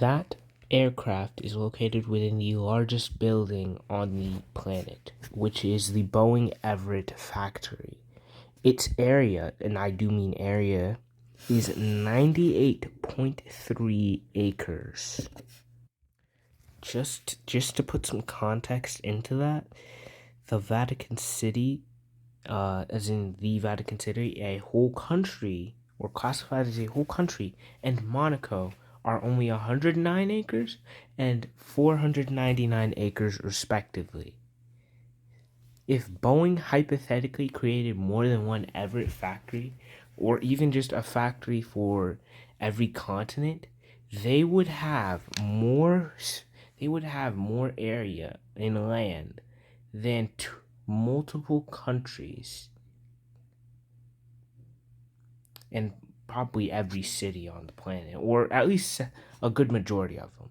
That aircraft is located within the largest building on the planet, which is the Boeing Everett factory. Its area, and I do mean area, is 98.3 acres. Just to put some context into that, the Vatican City, as in the Vatican City, a whole country, or classified as a whole country, and Monaco are only 109 acres and 499 acres respectively. If Boeing hypothetically created more than one Everett factory, or even just a factory for every continent, they would have more area in land than multiple countries and probably every city on the planet, or at least a good majority of them.